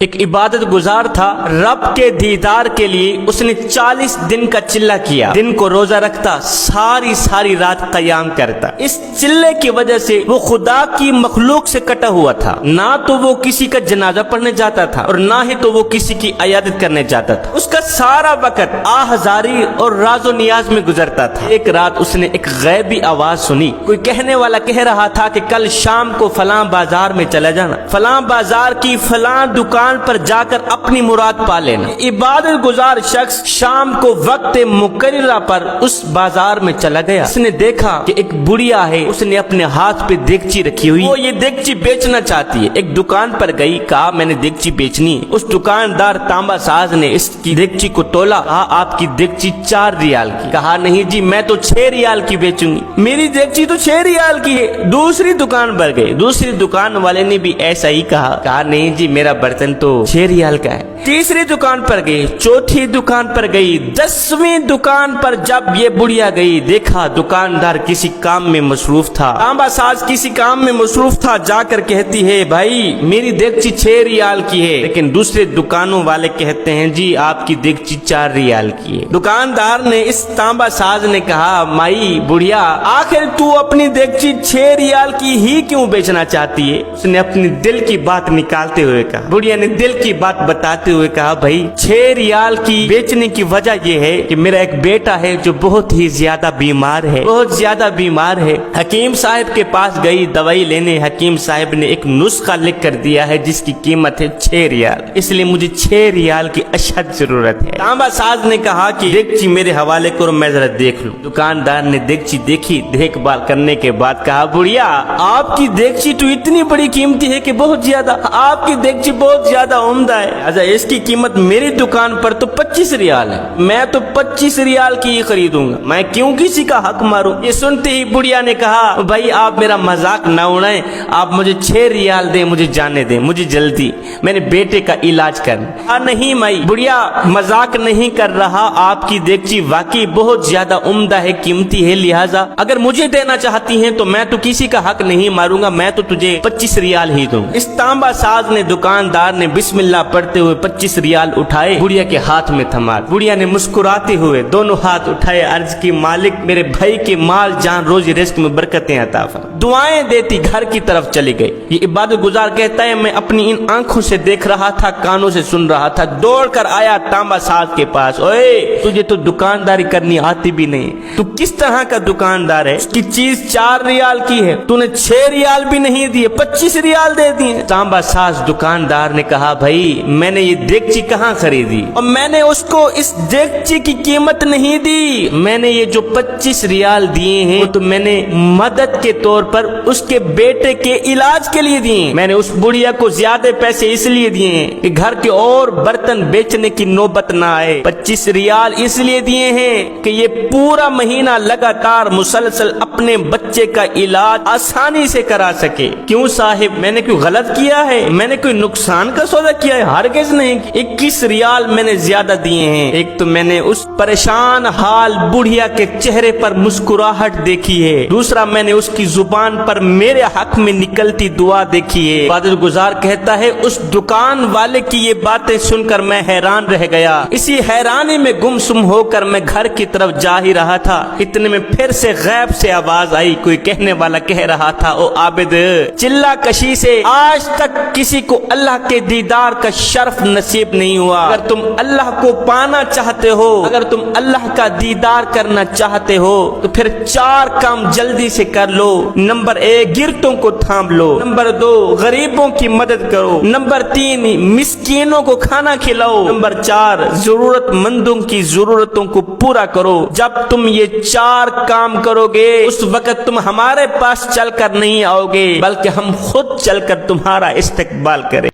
ایک عبادت گزار تھا، رب کے دیدار کے لیے اس نے 40 دن کا چلہ کیا، دن کو روزہ رکھتا، ساری رات قیام کرتا۔ اس چلے کی وجہ سے وہ خدا کی مخلوق سے کٹا ہوا تھا، نہ تو وہ کسی کا جنازہ پڑھنے جاتا تھا اور نہ ہی تو وہ کسی کی عیادت کرنے جاتا تھا۔ اس کا سارا وقت آہذاری اور راز و نیاز میں گزرتا تھا۔ ایک رات اس نے ایک غیبی آواز سنی، کوئی کہنے والا کہہ رہا تھا کہ کل شام کو فلاں بازار میں چلا جانا، فلاں بازار کی فلاں دکان پر جا کر اپنی مراد پا لینا۔ عبادت گزار شخص شام کو وقت مقررہ پر اس بازار میں چلا گیا۔ اس نے دیکھا کہ ایک بڑھیا ہے، اس نے اپنے ہاتھ پہ دیگچی رکھی ہوئی، وہ یہ دیگچی بیچنا چاہتی ہے۔ ایک دکان پر گئی، کہا میں نے دیگچی بیچنی ہے۔ اس دکاندار تانبا ساز نے اس کی دیگچی کو تولا، کہا آپ کی دیگچی 4 ریال کی۔ کہا نہیں جی میں تو 6 ریال کی بیچوں گی، میری دیگچی تو 6 ریال کی ہے۔ دوسری دکان پر گئے، دوسری دکان والے نے بھی ایسا ہی کہا نہیں جی میرا برتن تو 6 ریال کا ہے۔ تیسری دکان پر گئی، چوتھی دکان پر گئی، 10ویں دکان پر جب یہ بڑھیا گئی، دیکھا دکاندار کسی کام میں مصروف تھا، تانبا ساز کسی کام میں مصروف تھا۔ جا کر کہتی ہے بھائی میری دیگچی 6 ریال کی ہے، لیکن دوسرے دکانوں والے کہتے ہیں جی آپ کی دیگچی 4 ریال کی ہے۔ دکاندار نے اس تانبا ساز نے کہا مائی بڑھیا آخر تو اپنی دیگچی 6 ریال کی ہی کیوں بیچنا چاہتی ہے؟ اس نے اپنی دل کی بات نکالتے ہوئے کہا، بڑھیا نے دل کی بات بتاتے ہوئے کہا بھائی 6 ریال کی بیچنے کی وجہ یہ ہے کہ میرا ایک بیٹا ہے جو بہت ہی زیادہ بیمار ہے، بہت زیادہ بیمار ہے۔ حکیم صاحب کے پاس گئی دوائی لینے، حکیم صاحب نے ایک نسخہ لکھ کر دیا ہے جس کی قیمت ہے 6 ریال، اس لیے مجھے 6 ریال کی اشد ضرورت ہے۔ تانبا ساز نے کہا کہ دیگچی میرے حوالے کرو میں ذرا دیکھ لوں۔ دکاندار نے دیگچی دیکھی، دیکھ بھال کرنے کے بعد کہا بڑھیا آپ کی دیگچی تو اتنی بڑی قیمتی ہے کہ بہت زیادہ، آپ کی دیگچی بہت زیادہ عمدہ ہے، اچھا اس کی قیمت میری دکان پر تو 25 ریال ہے، میں تو 25 ریال کی ہی خریدوں گا، میں کیوں کسی کا حق ماروں؟ یہ سنتے ہی بڑھیا نے کہا بھائی آپ میرا مذاق نہ اڑائیں، آپ مجھے 6 ریال دیں، مجھے جانے دیں، مجھے جلدی میں نے بیٹے کا علاج کرنا۔ نہیں مائی بڑھیا مذاق نہیں کر رہا، آپ کی دیگچی واقعی بہت زیادہ عمدہ ہے، قیمتی ہے، لہٰذا اگر مجھے دینا چاہتی ہیں تو میں تو کسی کا حق نہیں ماروں گا، میں تو تجھے 25 ریال ہی دوں۔ اس تانبا ساز نے دکاندار نے بسم اللہ پڑھتے ہوئے 25 ریال اٹھائے، بڑھیا کے ہاتھ میں تھما۔ بڑھیا نے مسکراتے ہوئے دونوں ہاتھ اٹھائے، عرض کی مالک میرے بھائی کے مال جان روزی رزق میں برکتیں عطا فرما۔ دعائیں دیتی گھر کی طرف چلی گئی۔ یہ عبادت گزار کہتا ہے میں اپنی ان آنکھوں سے دیکھ رہا تھا، کانوں سے سن رہا تھا، دوڑ کر آیا تانبا ساز کے پاس، اوے تجھے تو دکانداری کرنی آتی بھی نہیں، تو کس طرح کا دکاندار ہے؟ اس کی چیز 4 ریال کی ہے، تو نے 6 ریال بھی نہیں دیے، 25 ریال دے دیے۔ تانبا ساز دکاندار نے کہا بھائی میں نے یہ دیگچی کہاں خریدی اور میں نے اس کو اس دیگچی کی قیمت نہیں دی، میں نے یہ جو 25 ریال دیے ہیں وہ تو میں نے مدد کے طور پر اس کے بیٹے کے علاج کے لیے دیے، میں نے اس بڑھیا کو زیادہ پیسے اس لیے دیے ہیں کہ گھر کے اور برتن بیچنے کی نوبت نہ آئے، 25 ریال اس لیے دیے ہیں کہ یہ پورا مہینہ لگاتار مسلسل اپنے بچے کا علاج آسانی سے کرا سکے۔ کیوں صاحب میں نے کوئی غلط کیا ہے؟ میں نے کوئی نقصان کا سودا کیا ہے؟ ہرگز نہیں۔ 21 ریال میں نے زیادہ دیے ہیں، ایک تو میں نے اس پریشان حال بڑھیا کے چہرے پر مسکراہٹ دیکھی ہے، دوسرا میں نے اس کی زبان پر میرے حق میں نکلتی دعا دیکھی ہے۔ عبادت گزار کہتا ہے اس دکان والے کی یہ باتیں سن کر میں حیران رہ گیا، اسی حیرانی میں گم سم ہو کر میں گھر کی طرف جا ہی رہا تھا، اتنے میں پھر سے غیب سے آواز آئی، کوئی کہنے والا کہہ رہا تھا او عابد چلہ کشی سے آج تک کسی کو اللہ کے دیدار کا شرف نصیب نہیں ہوا، اگر تم اللہ کو پانا چاہتے ہو، اگر تم اللہ کا دیدار کرنا چاہتے ہو تو پھر 4 کام جلدی سے کر لو۔ نمبر 1 گرتوں کو تھام لو، نمبر 2 غریبوں کی مدد کرو، نمبر 3 مسکینوں کو کھانا کھلاؤ، نمبر 4 ضرورت مندوں کی ضرورتوں کو پورا کرو۔ جب تم یہ 4 کام کرو گے اس وقت تم ہمارے پاس چل کر نہیں آؤ گے بلکہ ہم خود چل کر تمہارا استقبال کریں۔